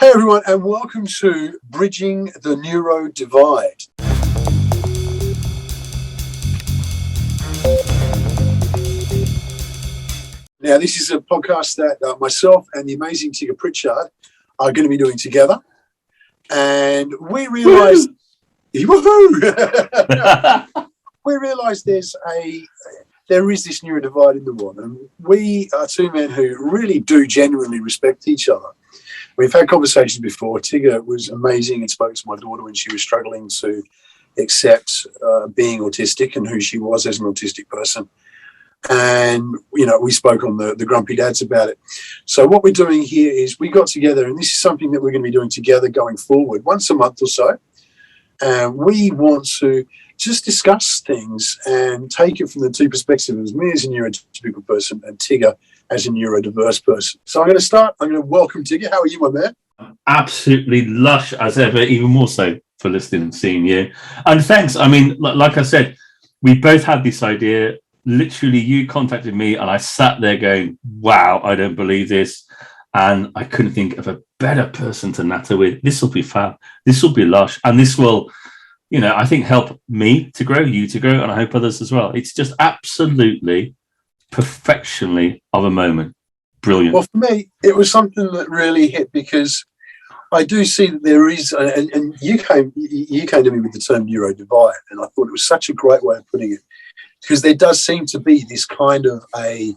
Hey everyone, and welcome to Bridging the Neurodivide. Now, this is a podcast that myself and the amazing Tigger Pritchard are going to be doing together. And we realised, woohoo! We realised there is this neurodivide in the world, and we are two men who really do genuinely respect each other. We've had conversations before. Tigger was amazing and spoke to my daughter when she was struggling to accept being autistic and who she was as an autistic person. And, you know, we spoke on the Grumpy Dads about it. So what we're doing here is we got together, and this is something that we're going to be doing together going forward once a month or so. And we want to just discuss things and take it from the two perspectives, me as a neurotypical person and Tigger as a neurodiverse person. So I'm going to start. I'm going to welcome Tigger. How are you, my man? Absolutely lush as ever, even more so for listening and seeing you. And thanks. I mean, like I said, we both had this idea. Literally, you contacted me and I sat there going, wow, I don't believe this. And I couldn't think of a better person to natter with. This will be fab. This will be lush. And this will, you know, I think help me to grow, you to grow, and I hope others as well. It's just absolutely perfectionly of a moment. Brilliant. Well, for me, it was something that really hit because I do see that there is, and you came to me with the term neurodivide, and I thought it was such a great way of putting it, because there does seem to be this kind of a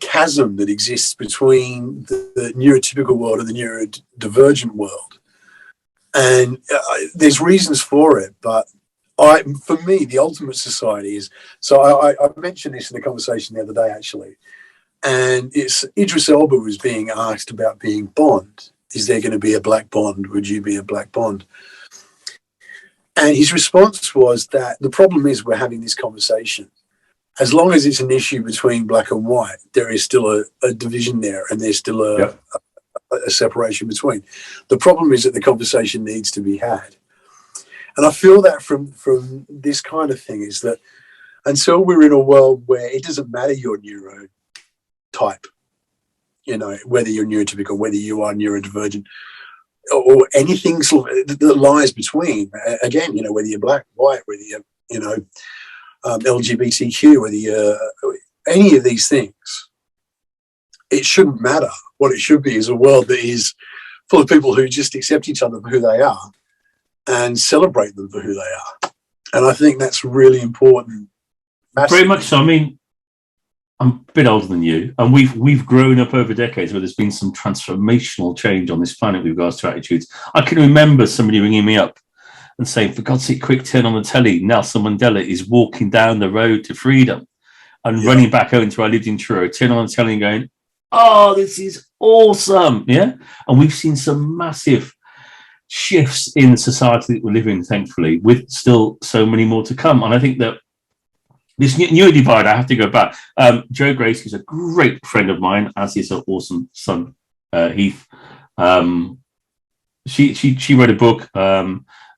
chasm that exists between the neurotypical world and the neurodivergent world. And there's reasons for it, but for me, the ultimate society is, so I mentioned this in a conversation the other day, actually, and it's Idris Elba was being asked about being Bond. Is there going to be a black Bond? Would you be a black Bond? And his response was that the problem is we're having this conversation. As long as it's an issue between black and white, there is still a division there, and there's still a separation between. The problem is that the conversation needs to be had. And I feel that from this kind of thing is that until we're in a world where it doesn't matter your neurotype, you know, whether you're neurotypical, whether you are neurodivergent, or anything sort of that lies between, again, you know, whether you're black, white, whether you're, you know, LGBTQ, whether you're any of these things, it shouldn't matter. What it should be is a world that is full of people who just accept each other for who they are and celebrate them for who they are. And I think that's really important. Very much so. I mean, I'm a bit older than you, and we've grown up over decades where there's been some transformational change on this planet with regards to attitudes. I can remember somebody ringing me up and saying, for God's sake, quick, turn on the telly. Nelson Mandela is walking down the road to freedom, and running back home to where I lived in Truro, turn on the telly and going, oh, this is awesome. Yeah. And we've seen some massive shifts in the society that we're living, thankfully, with still so many more to come. And I think that this neurodivide, I have to go back. Joe Grace is a great friend of mine, as is her awesome son, Heath. She wrote a book,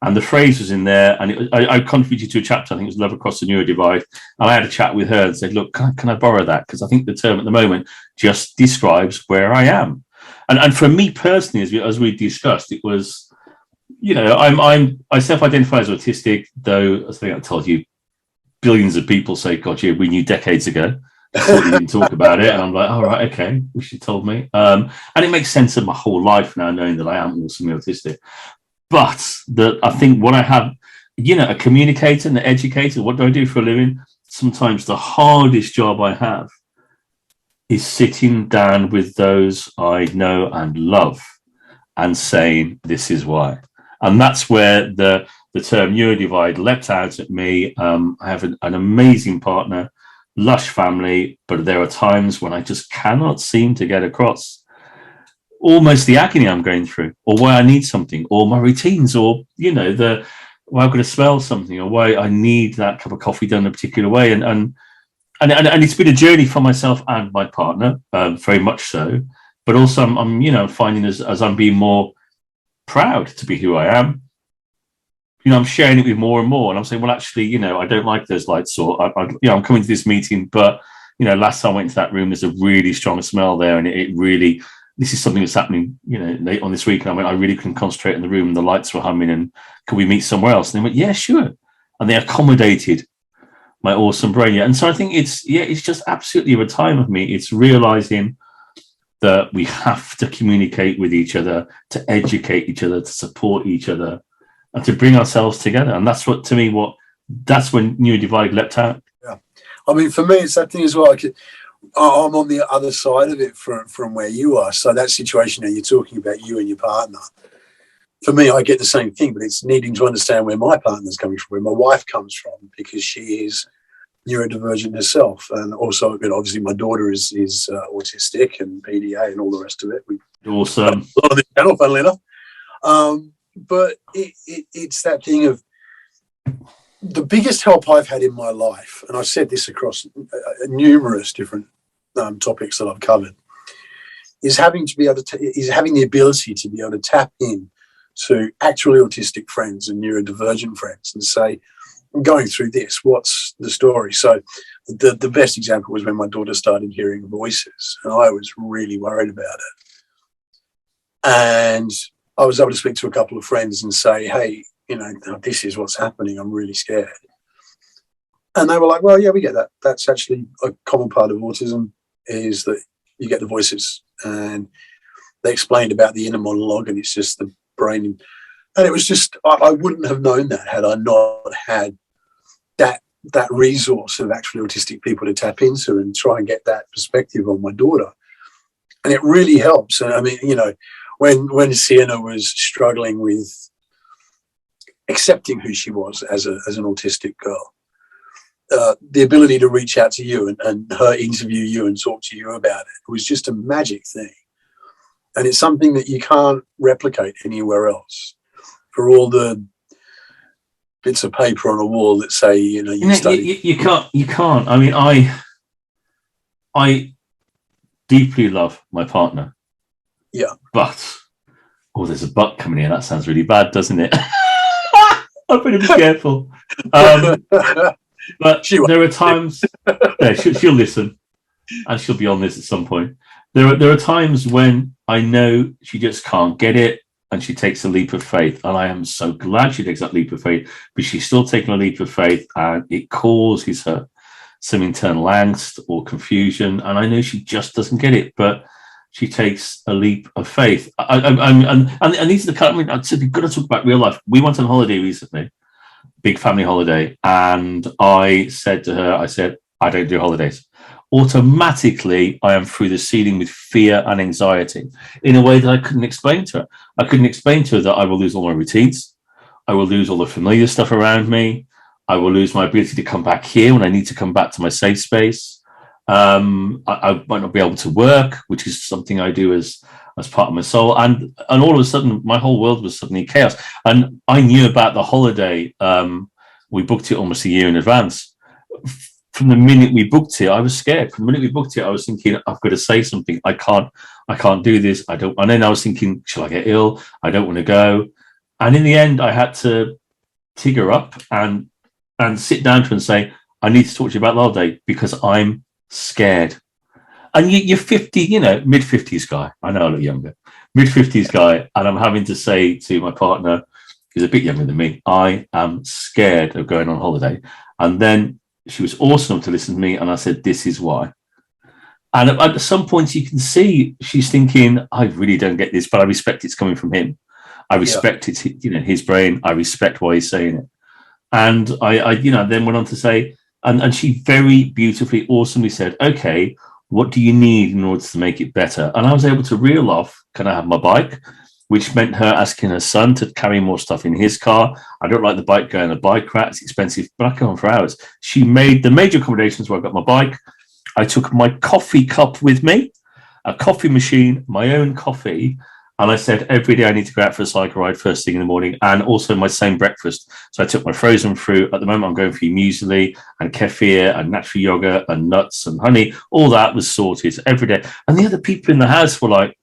and the phrase was in there, and I contributed to a chapter, I think it was Love Across the Neurodivide, and I had a chat with her and said, look, can I borrow that? Because I think the term at the moment just describes where I am. And for me personally, as we discussed, it was, you know, I self-identify as autistic, though, as I think I told you, billions of people say, God, yeah, we knew decades ago. I thought you didn't talk about it. And I'm like, all right, okay, wish you told me. And it makes sense of my whole life now, knowing that I am also autistic. But I think what I have, you know, a communicator and an educator, what do I do for a living? Sometimes the hardest job I have is sitting down with those I know and love and saying, this is why. And that's where the term neurodivide leapt out at me. I have an amazing partner, lush family, but there are times when I just cannot seem to get across almost the agony I'm going through, or why I need something, or my routines, or, you know, why I'm going to smell something, or why I need that cup of coffee done a particular way. And it's been a journey for myself and my partner, very much so. But also I'm you know, finding as I'm being more proud to be who I am, you know, I'm sharing it with more and more, and I'm saying, well, actually, you know, I don't like those lights, or I'm coming to this meeting, but, you know, last time I went to that room, there's a really strong smell there, and it really this is something that's happening, late on this week. And I went, I really couldn't concentrate in the room. The lights were humming, and can we meet somewhere else? And they went, yeah, sure. And they accommodated my awesome brain. Yeah. And so I think it's just absolutely a time of me. It's realizing that we have to communicate with each other, to educate each other, to support each other, and to bring ourselves together. And that's what, to me, that's when Neurodivide leapt out. Yeah. I mean, for me, it's that thing as well. I'm on the other side of it from where you are. So that situation that you're talking about, you and your partner, for me, I get the same thing, but it's needing to understand where my partner's coming from, where my wife comes from, because she is neurodivergent herself. And also, obviously my daughter is autistic and PDA and all the rest of it. Awesome. A lot of this channel, funnily enough. But it's that thing of the biggest help I've had in my life, and I've said this across numerous different topics that I've covered, is having the ability to be able to tap in to actually autistic friends and neurodivergent friends and say, I'm going through this, what's the story? So the best example was when my daughter started hearing voices, and I was really worried about it. And I was able to speak to a couple of friends and say, hey, this is what's happening. I'm really scared. And they were like, well, yeah, we get that. That's actually a common part of autism, is that you get the voices. And they explained about the inner monologue, and it's just the brain. And it was just, I wouldn't have known that had I not had that resource of actually autistic people to tap into and try and get that perspective on my daughter. And it really helps. And I mean, when Sienna was struggling with accepting who she was as an autistic girl, the ability to reach out to you and her interview you and talk to you about it was just a magic thing. And it's something that you can't replicate anywhere else. For all the bits of paper on a wall that say, you studied. You can't. I mean, I deeply love my partner. Yeah. But, there's a but coming in. That sounds really bad, doesn't it? I better be careful. But there are times, she'll listen, and she'll be on this at some point. There are times when I know she just can't get it, and she takes a leap of faith. And I am so glad she takes that leap of faith, but she's still taking a leap of faith, and it causes her some internal angst or confusion. And I know she just doesn't get it, but she takes a leap of faith. And these are the kind of, we've got to talk about real life. We went on holiday recently, big family holiday. And I said to her, I don't do holidays. Automatically, I am through the ceiling with fear and anxiety in a way that I couldn't explain to her. I couldn't explain to her that I will lose all my routines. I will lose all the familiar stuff around me. I will lose my ability to come back here when I need to come back to my safe space. I might not be able to work, which is something I do as part of my soul. And all of a sudden, my whole world was suddenly chaos. And I knew about the holiday. We booked it almost a year in advance. From the minute we booked it, I was scared. From the minute we booked it, I was thinking, I've got to say something. I can't do this. And then I was thinking, shall I get ill? I don't want to go. And in the end, I had to Tigger up and sit down to her and say, I need to talk to you about the holiday because I'm scared. And you're 50, mid-50s guy. I know I look younger. Mid-50s guy. And I'm having to say to my partner, who's a bit younger than me, I am scared of going on holiday. And then she was awesome to listen to me. And I said, this is why. And at some points you can see she's thinking, I really don't get this, but I respect it's coming from him. I respect it's, his brain. I respect why he's saying it. And I then went on to say, and she very beautifully, awesomely said, okay, what do you need in order to make it better? And I was able to reel off, can I have my bike? Which meant her asking her son to carry more stuff in his car. I don't like the bike going on a bike rack. It's expensive, but I can on for hours. She made the major accommodations where I got my bike. I took my coffee cup with me, a coffee machine, my own coffee. And I said, every day I need to go out for a cycle ride first thing in the morning, and also my same breakfast. So I took my frozen fruit. At the moment, I'm going for muesli and kefir and natural yogurt and nuts and honey. All that was sorted every day. And the other people in the house were like,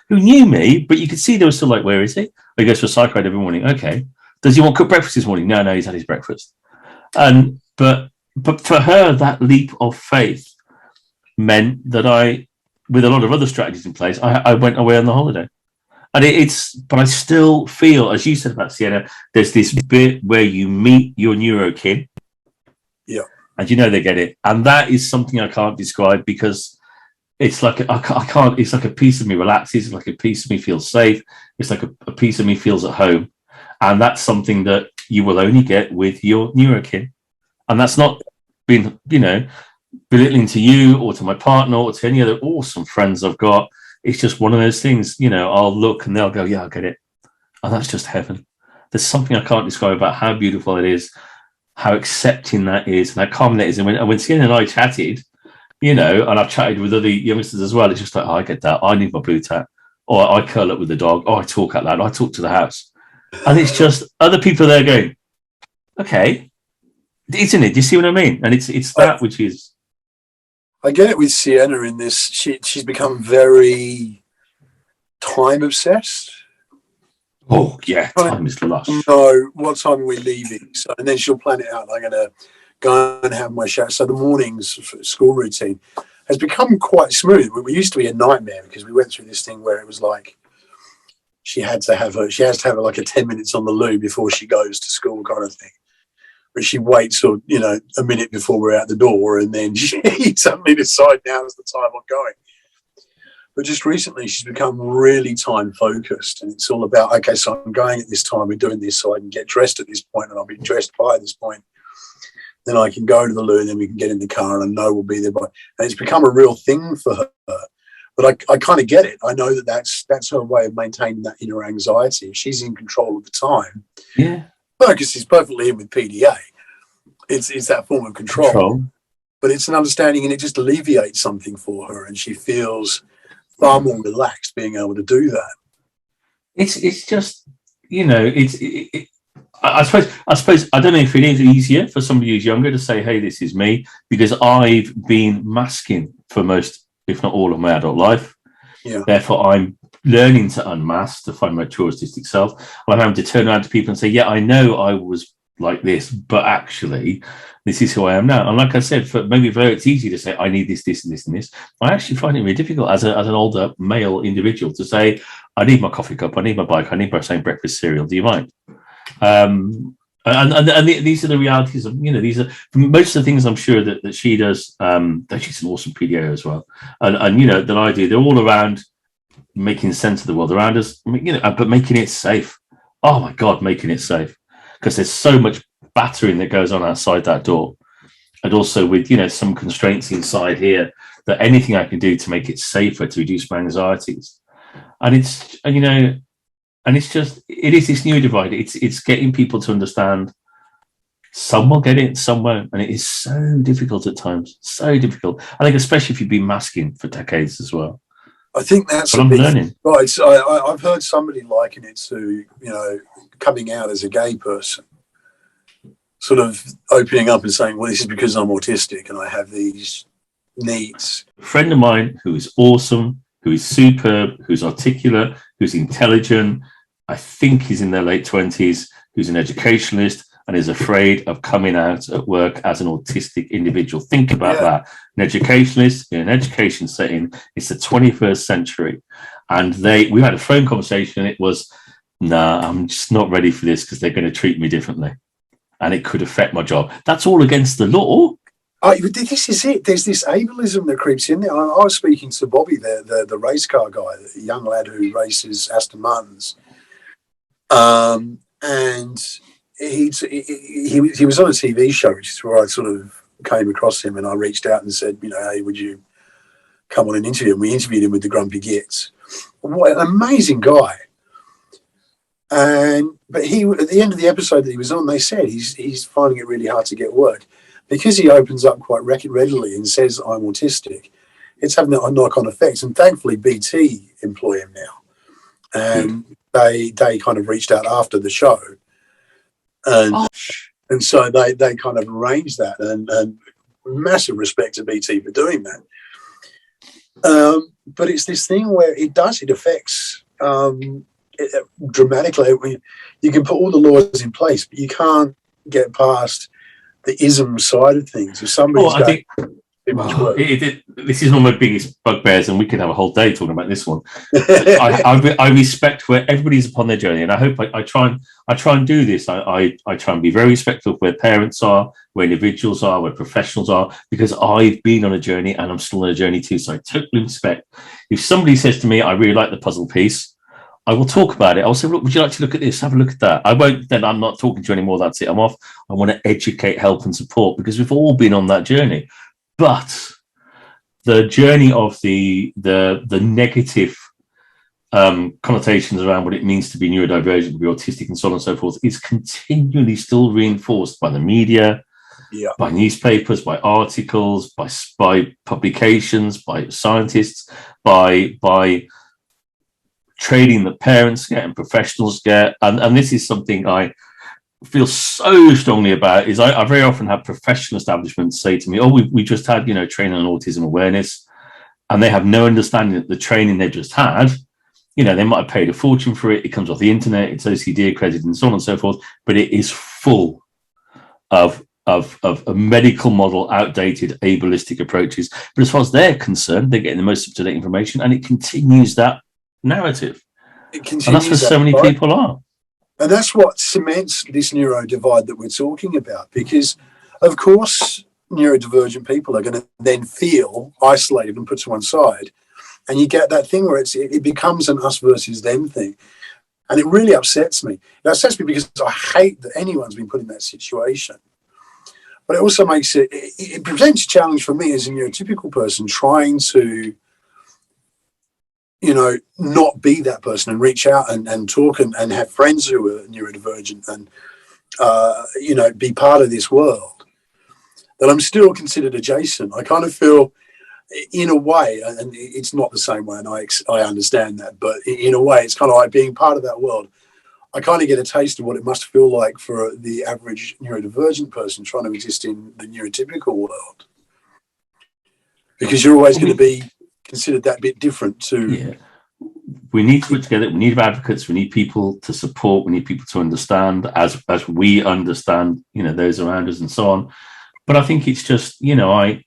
who knew me, but you could see they were still like, where is he? He goes for a cycle ride every morning. Okay. Does he want cooked breakfast this morning? No, he's had his breakfast. But for her, that leap of faith meant that I with a lot of other strategies in place, I went away on the holiday. And but I still feel, as you said about Sienna, there's this bit where you meet your neuro kin. Yeah. And they get it. And that is something I can't describe, because it's like, I can't, it's like a piece of me relaxes, it's like a piece of me feels safe, it's like a piece of me feels at home. And that's something that you will only get with your neuro kin. And that's not been, belittling to you or to my partner or to any other awesome friends I've got. It's just one of those things, I'll look and they'll go, yeah, I get it. And that's just heaven. There's something I can't describe about how beautiful it is, how accepting that is, and how calm that is. And when Sienna and I chatted, and I've chatted with other youngsters as well, it's just like, oh, I get that. I need my blue tack. Or I curl up with the dog. Or I talk out loud. I talk to the house. And it's just other people there going, okay, isn't it? Do you see what I mean? And it's that which is... I get it with Sienna in this. She's become very time obsessed. Oh, yeah, time is lush. No, what time are we leaving? So, and then she'll plan it out. I'm going to go and have my shower. So the mornings for school routine has become quite smooth. We used to be a nightmare because we went through this thing where it was like she has to have like a 10 minutes on the loo before she goes to school kind of thing. But she waits, or a minute before we're out the door, and then she suddenly decides now is the time I'm going. But just recently, she's become really time focused, and it's all about, okay, so I'm going at this time, we're doing this, so I can get dressed at this point, and I'll be dressed by this point. Then I can go to the loo, and then we can get in the car, and I know we'll be there by. And it's become a real thing for her. But I kind of get it. I know that's her way of maintaining that inner anxiety. If she's in control of the time, yeah. Focus is perfectly in with PDA. It's that form of control. But it's an understanding, and it just alleviates something for her, and she feels far more relaxed being able to do that. It's just, I suppose I don't know if it is easier for somebody who's younger to say, hey, this is me, because I've been masking for most, if not all, of my adult life. Yeah. Therefore, I'm learning to unmask to find my true autistic self. I'm having to turn around to people and say, yeah, I know I was like this, but actually, this is who I am now. And like I said, for it's easy to say, I need this, this, and this, and this. I actually find it really difficult as an older male individual to say, I need my coffee cup, I need my bike, I need my same breakfast cereal. Do you mind? And these are the realities of, these are most of the things I'm sure that she does. That she's an awesome PDO as well. And that I do, they're all around making sense of the world around us, but making it safe. Oh my God, making it safe. Because there's so much battering that goes on outside that door. And also with, some constraints inside here, that anything I can do to make it safer, to reduce my anxieties. And it's, and it's just, it is this Neurodivide. It's getting people to understand. Some will get it, some won't. And it is so difficult at times, so difficult. I think especially if you've been masking for decades as well. I think that's what I'm learning. Right. So I've heard somebody liken it to, coming out as a gay person, sort of opening up and saying, well, this is because I'm autistic and I have these needs. A friend of mine who is awesome, who is superb, who's articulate, who's intelligent, I think he's in their late 20s, who's an educationalist and is afraid of coming out at work as an autistic individual. Think about that. An educationalist in an education setting, it's the 21st century. And we had a phone conversation, and it was, nah, I'm just not ready for this because they're going to treat me differently. And it could affect my job. That's all against the law. This is it. There's this ableism that creeps in there. I was speaking to Bobby, the race car guy, the young lad who races Aston Martins. And he was on a TV show, which is where I sort of came across him, and I reached out and said, hey, would you come on and interview him? We interviewed him with the Grumpy Gits. What an amazing guy. But he, at the end of the episode that he was on, they said he's finding it really hard to get work because he opens up quite readily and says, I'm autistic. It's having a knock-on effects. And thankfully, BT employ him now. And they kind of reached out after the show. And so they kind of arranged that, and massive respect to BT for doing that. But it's this thing where it affects dramatically. You can put all the laws in place, but you can't get past the ism side of things. If somebody's too much work. This is one of my biggest bugbears, and we could have a whole day talking about this one. I respect where everybody's upon their journey, and I hope I try and do this. I try and be very respectful of where parents are, where individuals are, where professionals are, because I've been on a journey and I'm still on a journey too. So I totally respect. If somebody says to me, I really like the puzzle piece, I will talk about it. I'll say, look, would you like to look at this? Have a look at that. I won't, then I'm not talking to you anymore. That's it. I'm off. I want to educate, help, and support, because we've all been on that journey. But the journey of the negative connotations around what it means to be neurodivergent, to be autistic, and so on and so forth, is continually still reinforced by the media, by newspapers, by articles, by publications, by scientists, by training that parents get and professionals get. And this is something I feel so strongly about. Is I very often have professional establishments say to me, oh, we just had, training on autism awareness, and they have no understanding that the training they just had, they might have paid a fortune for it. It comes off the internet, it's OCD accredited and so on and so forth, but it is full of a medical model, outdated, ableistic approaches. But as far as they're concerned, they're getting the most up-to-date information, and it continues that narrative. And that's where so many people are. And that's what cements this neurodivide that we're talking about, because, of course, neurodivergent people are going to then feel isolated and put to one side. And you get that thing where it becomes an us versus them thing. And it really upsets me. It upsets me because I hate that anyone's been put in that situation. But it also makes it presents a challenge for me as a neurotypical person trying to, not be that person and reach out and talk and have friends who are neurodivergent and, be part of this world, that I'm still considered adjacent. I kind of feel, in a way, and it's not the same way, and I understand that, but in a way, it's kind of like being part of that world. I kind of get a taste of what it must feel like for the average neurodivergent person trying to exist in the neurotypical world, because you're always going to be considered that bit different too. Yeah, we need to put together. We need advocates. We need people to support. We need people to understand as we understand, those around us and so on. But I think it's just, I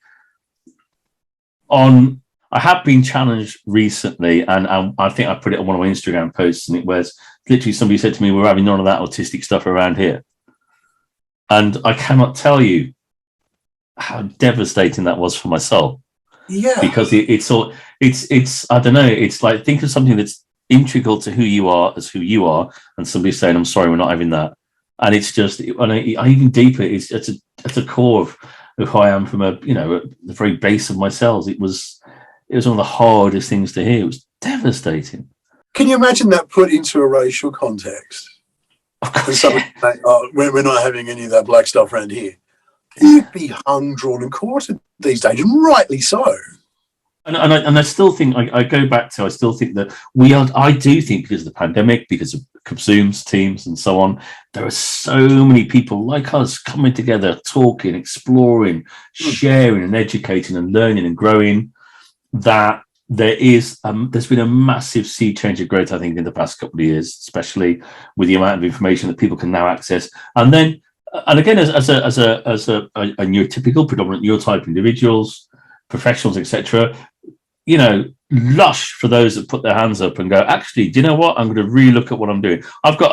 have been challenged recently, and I think I put it on one of my Instagram posts, and it was literally somebody said to me, "We're having none of that autistic stuff around here," and I cannot tell you how devastating that was for my soul. Yeah, because it's I don't know, it's like, think of something that's integral to who you are as who you are, and somebody saying, "I'm sorry, we're not having that." And it's just, even deeper, it's at the core of who I am, from the very base of my cells. It was one of the hardest things to hear. It was devastating. Can you imagine that put into a racial context? Of course, saying, "Oh, we're not having any of that black stuff around here." You'd be hung, drawn, and quartered these days, and rightly so. And I still think, I go back to, I still think that I do think, because of the pandemic, because of Zooms, Teams, and so on, there are so many people like us coming together, talking, exploring, sharing, and educating, and learning, and growing, that there's been a massive sea change of growth, I think, in the past couple of years, especially with the amount of information that people can now access. And again, as a neurotypical, predominant neurotype individuals, professionals, etc., lush for those that put their hands up and go, actually, do you know what? I'm going to really look at what I'm doing. I've got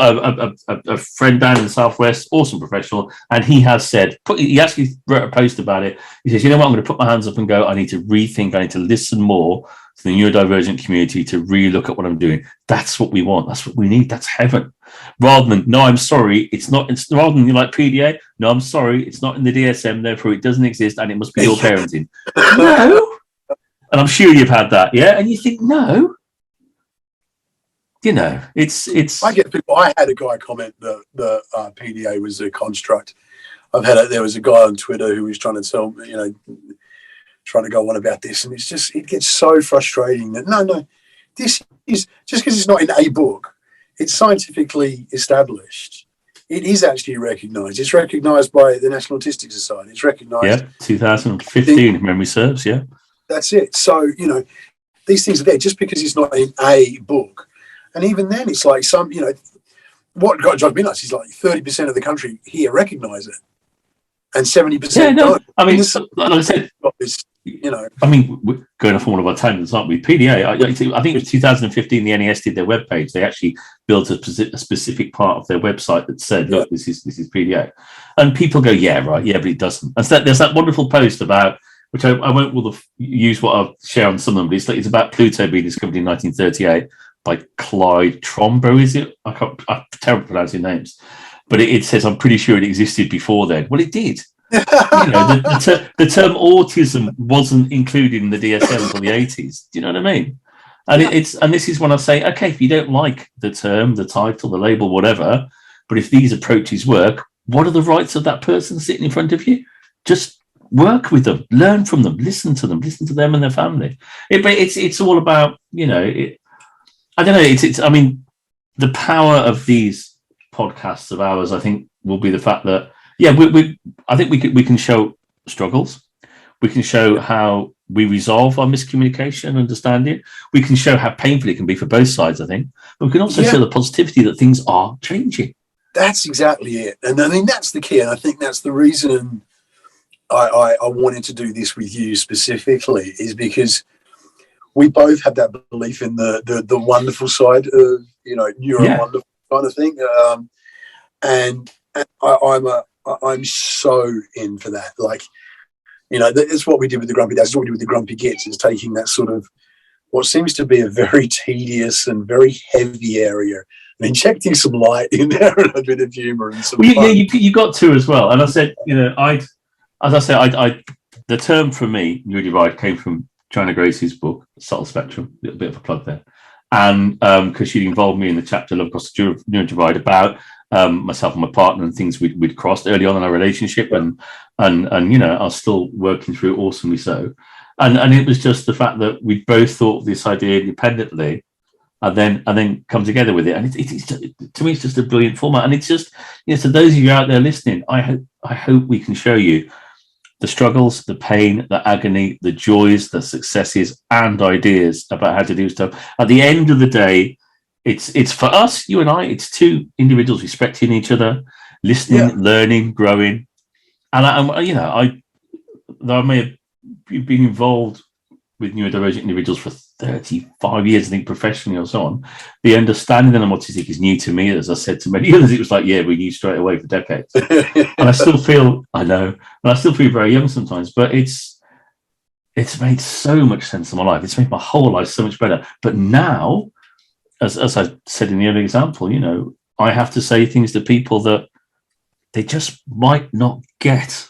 a friend down in the Southwest, awesome professional, and he has said, he actually wrote a post about it. He says, you know what? I'm going to put my hands up and go, I need to rethink, I need to listen more to the neurodivergent community to really look at what I'm doing. That's what we want. That's what we need. That's heaven. Rather than, no, I'm sorry, it's not. It's rather than like PDA. No, I'm sorry, it's not in the DSM, therefore it doesn't exist, and it must be your parenting. No. And I'm sure you've had that, yeah. And you think, no, it's. I get people. I had a guy comment that the PDA was a construct. There was a guy on Twitter who was trying to tell me, trying to go on about this, and it gets so frustrating that no, this is just because it's not in a book. It's scientifically established. It is actually recognised. It's recognised by the National Autistic Society. It's recognised. Yeah, 2015, if memory serves. Yeah, that's it. So these things are there just because it's not in a book. And even then, it's like what got drives me nuts is like 30% of the country here recognise it, and 70% don't. I mean, like I said, you know. I mean, we're going off on one of our tangents, aren't we? PDA, I think it was 2015, the NES did their webpage. They actually built a specific part of their website that said, look, this is PDA. And people go, yeah, right, yeah, but it doesn't. And so there's that wonderful post about, which I won't use what I'll share on some of them, but it's about Pluto being discovered in 1938 by Clyde Trombo, is it? I'm terrible pronouncing names. But it says, I'm pretty sure it existed before then. Well, it did. The term autism wasn't included in the DSM until the 80s. Do you know what I mean? And and this is when I say, okay, if you don't like the term, the title, the label, whatever, but if these approaches work, what are the rights of that person sitting in front of you? Just work with them, learn from them, listen to them and their family. It's all about, I don't know. I mean, the power of these podcasts of ours, I think, will be the fact that, I think we can show struggles. We can show how we resolve our miscommunication, understanding. We can show how painful it can be for both sides, I think. But we can also show the positivity that things are changing. That's exactly it. And I mean, that's the key. And I think that's the reason I wanted to do this with you specifically, is because we both have that belief in the wonderful side of, neuro wonderful kind of thing. And I'm so in for that. Like, that's what we did with the Grumpy Dads. That's what we did with the Grumpy Gits, is taking that sort of what seems to be a very tedious and very heavy area and injecting some light in there and a bit of humour and some fun. Yeah, you got to as well. And I said, the term for me, Neurodivide, came from Joanna Gracie's book, Subtle Spectrum, a little bit of a plug there. And because she'd involved me in the chapter Love Across the Neurodivide about myself and my partner and things we'd crossed early on in our relationship, and are still working through, awesomely so. And it was just the fact that we both thought this idea independently, and then come together with it. And it's to me, it's just a brilliant format. And it's just, to those of you out there listening, I hope we can show you the struggles, the pain, the agony, the joys, the successes, and ideas about how to do stuff. At the end of the day, it's for us, you and I, it's two individuals respecting each other, listening, learning, growing. And I may have been involved with neurodivergent individuals for 35 years, I think, professionally or so on. The understanding that I'm autistic is new to me. As I said to many others, it was like, we knew straight away for decades. And I still feel, very young sometimes, but it's made so much sense in my life. It's made my whole life so much better. But now, as I said in the earlier example, I have to say things to people that they just might not get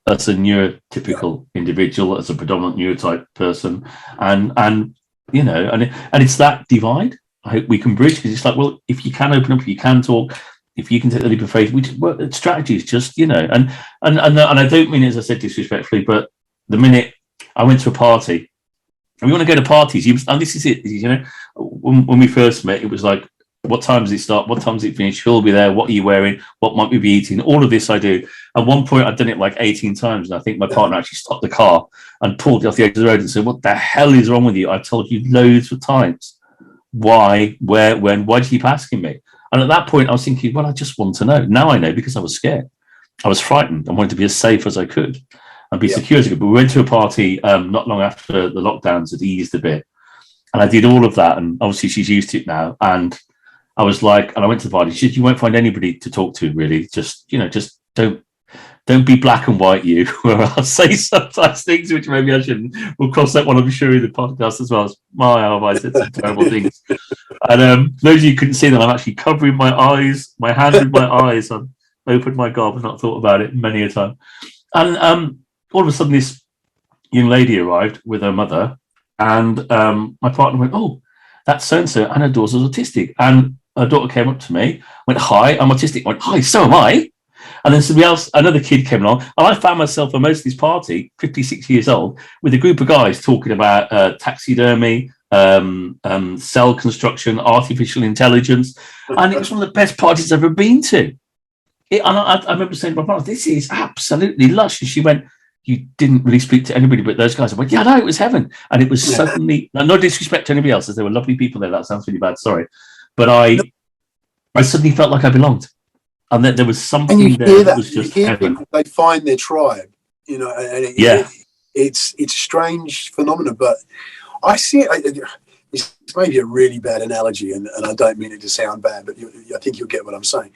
as a neurotypical individual, as a predominant neurotype person, and it's that divide I hope we can bridge, because it's like, well, if you can open up, if you can talk, if you can take the leap of faith, we just work at strategies, just and I don't mean it, as I said, disrespectfully, but the minute I went to a party, and we want to go to parties, and this is it, when we first met, it was like, what time does it start? What time does it finish? Who'll be there? What are you wearing? What might we be eating? All of this I do. At one point, I'd done it like 18 times, and I think my partner actually stopped the car and pulled it off the edge of the road and said, what the hell is wrong with you? I've told you loads of times. Why, where, when? Why do you keep asking me? And at that point, I was thinking, well, I just want to know. Now I know, because I was scared. I was frightened. I wanted to be as safe as I could and be secure as I could. But we went to a party not long after the lockdowns had eased a bit. And I did all of that. And obviously, she's used to it now. And I was like, and I went to the party. She said, you won't find anybody to talk to, really. Just don't be black and white, you. Where I'll say sometimes things which maybe I shouldn't. We'll cross that one, I'm sure, in the podcast as well. I said some terrible things. And those of you couldn't see that, I'm actually covering my eyes, my hand with my eyes. I've opened my gob and not thought about it many a time. And all of a sudden, this young lady arrived with her mother, and my partner went, oh, that's so-and-so, and her daughter's autistic. And her daughter came up to me, went, hi, I'm autistic. I went, hi, so am I. And then somebody else, another kid came along, and I found myself at most of this party, 56 years old, with a group of guys talking about taxidermy, cell construction, artificial intelligence. And it was one of the best parties I've ever been to. I remember saying to my partner, this is absolutely lush. And she went, you didn't really speak to anybody but those guys. I went, yeah, no, it was heaven. And it was suddenly, no disrespect to anybody else, as there were lovely people there. That sounds really bad, sorry. But I suddenly felt like I belonged. And that there was something there that was just heaven. They find their tribe, and it's a strange phenomenon, but I see it. It's maybe a really bad analogy, and I don't mean it to sound bad, but I think you'll get what I'm saying.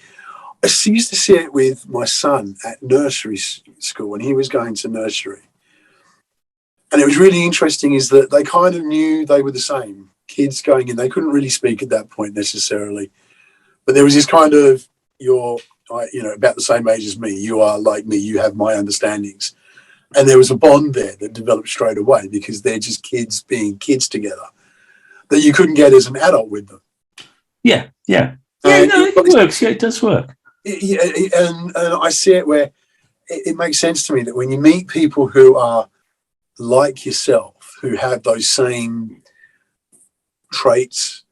I used to see it with my son at nursery school when he was going to nursery. And it was really interesting is that they kind of knew they were the same. Kids going in, they couldn't really speak at that point necessarily. But there was this kind of, you're about the same age as me. You are like me. You have my understandings. And there was a bond there that developed straight away because they're just kids being kids together that you couldn't get as an adult with them. Yeah. It works. Yeah, it does work. And I see it where it makes sense to me that when you meet people who are like yourself, who have those same traits,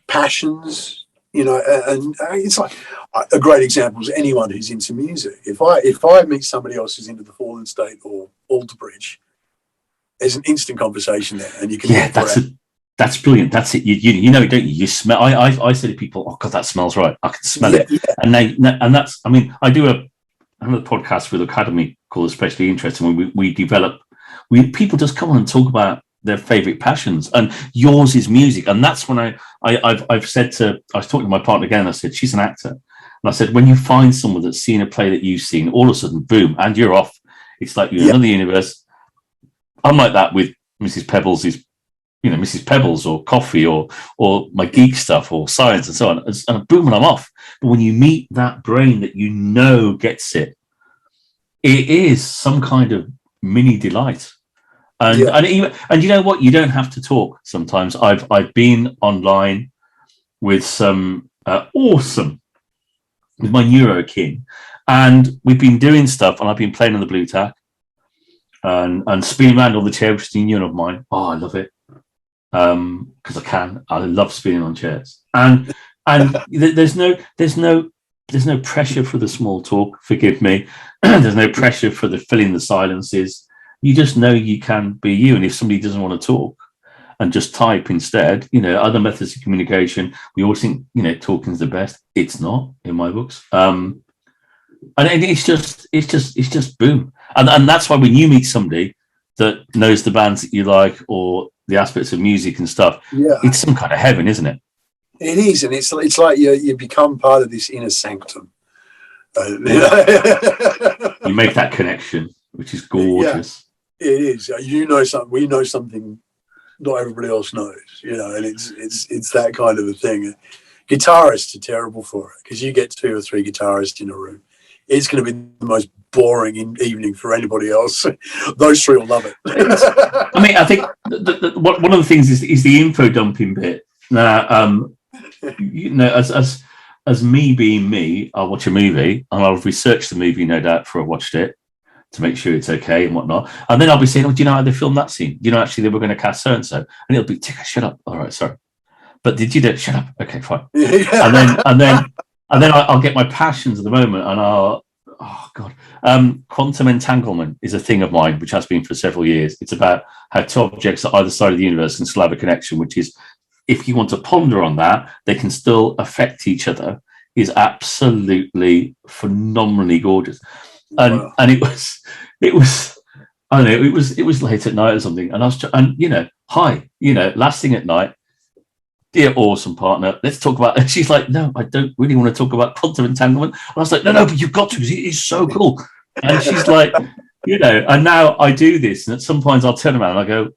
passions, and it's like a great example is anyone who's into music. If I meet somebody else who's into the Fallen State or Alter Bridge, there's an instant conversation there, and you can that's brilliant. That's it. You know, don't you? You smell. I say to people, "Oh God, that smells right. I can smell it." Yeah. And that's. I mean, I do another podcast with Academy called Especially Interesting, when we develop. People just come on and talk about their favorite passions, and yours is music. And that's when I've said to. I was talking to my partner again. I said she's an actor, and I said when you find someone that's seen a play that you've seen, all of a sudden, boom, and you're off. It's like you're in another universe. I'm like that with Mrs. Pebbles. Mrs. Pebbles or coffee or my geek stuff or science and so on. And boom, and I'm off. But when you meet that brain that gets it, it is some kind of mini delight. And you know what? You don't have to talk sometimes. I've been online with some awesome, with my neuro kin, and we've been doing stuff, and I've been playing on the blue tack and spinning around on the chair, which is a union of mine. Oh, I love it. Because I love spinning on chairs, and there's no pressure for the small talk. Forgive me. There's no pressure for the filling the silences. You just know you can be you, and if somebody doesn't want to talk and just type instead, other methods of communication. We always think talking is the best. It's not in my books. And it's just boom, and that's why when you meet somebody that knows the bands that you like or the aspects of music and stuff, it's some kind of heaven, isn't it? It is, and it's like you become part of this inner sanctum. You make that connection, which is gorgeous. Yeah, it is. Something, we know something not everybody else knows, and it's that kind of a thing. Guitarists are terrible for it because you get 2 or 3 guitarists in a room. It's going to be the most boring evening for anybody else. Those 3 will love it. I mean, I think one of the things is the info dumping bit. As me being me, I'll watch a movie and I'll research the movie, no doubt, before I watched it to make sure it's okay and whatnot. And then I'll be saying, "Oh, do you know how they filmed that scene? Actually, they were going to cast so and so," and it'll be, "Tigger, shut up. All right, sorry, but did you do it? Shut up. Okay, fine." And then I'll get my passions at the moment, and quantum entanglement is a thing of mine, which has been for several years. It's about how 2 objects at either side of the universe can still have a connection, which is, if you want to ponder on that, they can still affect each other, is absolutely phenomenally gorgeous. And wow. And it was I don't know, it was late at night or something, and I was last thing at night, "Dear awesome partner, let's talk about," and she's like, "No, I don't really want to talk about quantum entanglement." And I was like, no, but you've got to, because it is so cool. And she's like, and now I do this, and at some points I'll turn around and I go,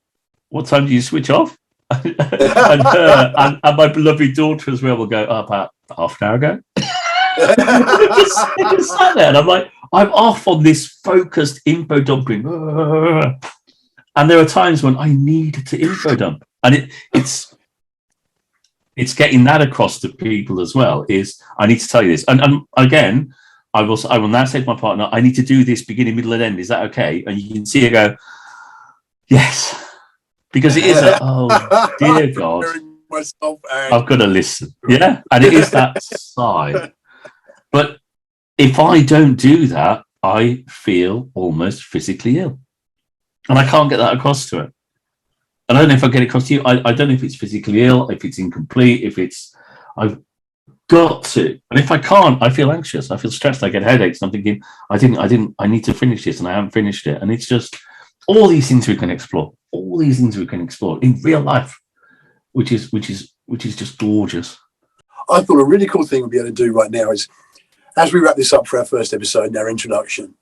"What time do you switch off?" and her and my beloved daughter as well will go, "About half an hour ago." It just sat there, and I'm like, I'm off on this focused info dumping, and there are times when I need to info dump, and it's getting that across to people as well. Is I need to tell you this, and again, I will now say to my partner, "I need to do this beginning, middle, and end. Is that okay?" And you can see her go, "Yes," because it is oh dear God, I've got to listen. Yeah, and it is that sigh. But if I don't do that, I feel almost physically ill, and I can't get that across to her. I don't know if I get it across to you. I don't know if it's physically ill, if it's incomplete, if it's I've got to. And if I can't, I feel anxious. I feel stressed. I get headaches. And I'm thinking, I need to finish this, and I haven't finished it. And it's just, all these things we can explore, in real life, which is just gorgeous. I thought a really cool thing we'll be able to do right now is, as we wrap this up for our first episode and our introduction,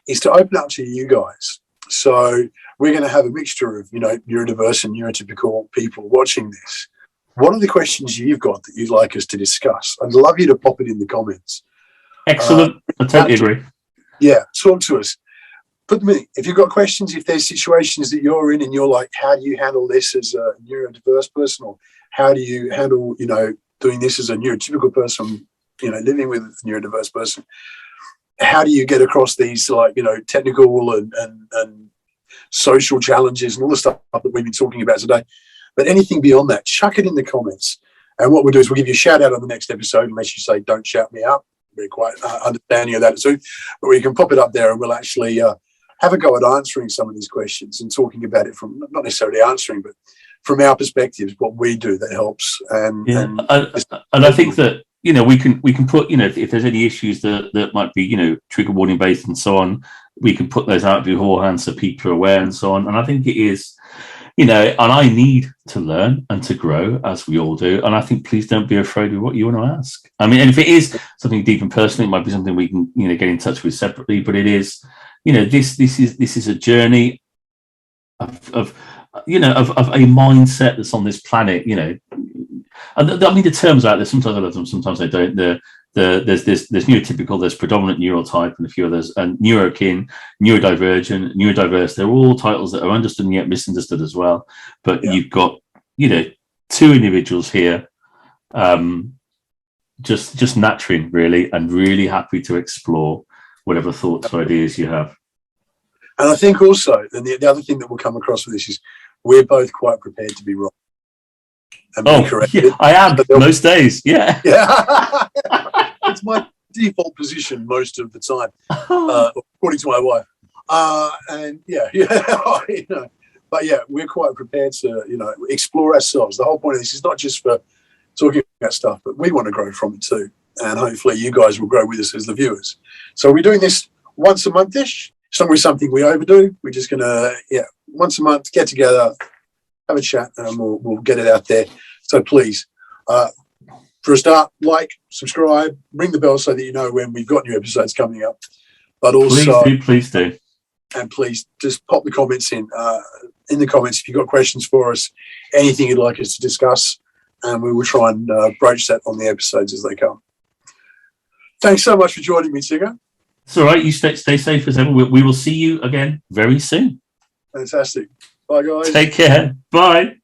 is to open up to you guys. So we're going to have a mixture of, neurodiverse and neurotypical people watching this. What are the questions you've got that you'd like us to discuss? I'd love you to pop it in the comments. Excellent. I totally agree. Yeah, talk to us. Put them in. If you've got questions, if there's situations that you're in and you're like, how do you handle this as a neurodiverse person, or how do you handle, doing this as a neurotypical person, living with a neurodiverse person, how do you get across these technical and social challenges and all the stuff that we've been talking about today? But anything beyond that, chuck it in the comments. And what we'll do is we'll give you a shout out on the next episode, unless you say, don't shout me up. We're quite understanding of that too. But we can pop it up there and we'll actually have a go at answering some of these questions and talking about it from, not necessarily answering, but from our perspectives, what we do that helps. And I think that, we can put, if there's any issues that might be, trigger warning based and so on, we can put those out beforehand so people are aware and so on. And I think it is, and I need to learn and to grow, as we all do. And I think please don't be afraid of what you want to ask. I mean, and if it is something deep and personal, it might be something we can, get in touch with separately. But it is, this is a journey of a mindset that's on this planet, And the terms are out there. Sometimes I love them, sometimes I don't. There's neurotypical, there's predominant neurotype, and a few others, and neurokin, neurodivergent, neurodiverse. They're all titles that are understood and yet misunderstood as well. But you've got, two individuals here, just nurturing really, and really happy to explore whatever thoughts or ideas you have. And I think also, and the other thing that will come across with this is, we're both quite prepared to be wrong. And be corrected. Yeah, I am most days. Yeah. It's my default position most of the time, according to my wife. But yeah, we're quite prepared to, explore ourselves. The whole point of this is not just for talking about stuff, but we want to grow from it too. And hopefully you guys will grow with us as the viewers. So we're doing this once a month-ish. It's not really something we overdo. We're just going to, once a month, get together, have a chat, and we'll get it out there. So please, for a start, like, subscribe, ring the bell so that you know when we've got new episodes coming up. But also, please do. And please just pop the comments in the comments if you've got questions for us, anything you'd like us to discuss, and we will try and broach that on the episodes as they come. Thanks so much for joining me, Tigger. It's all right. You stay safe as ever. We will see you again very soon. Fantastic. Bye, guys. Take care. Bye.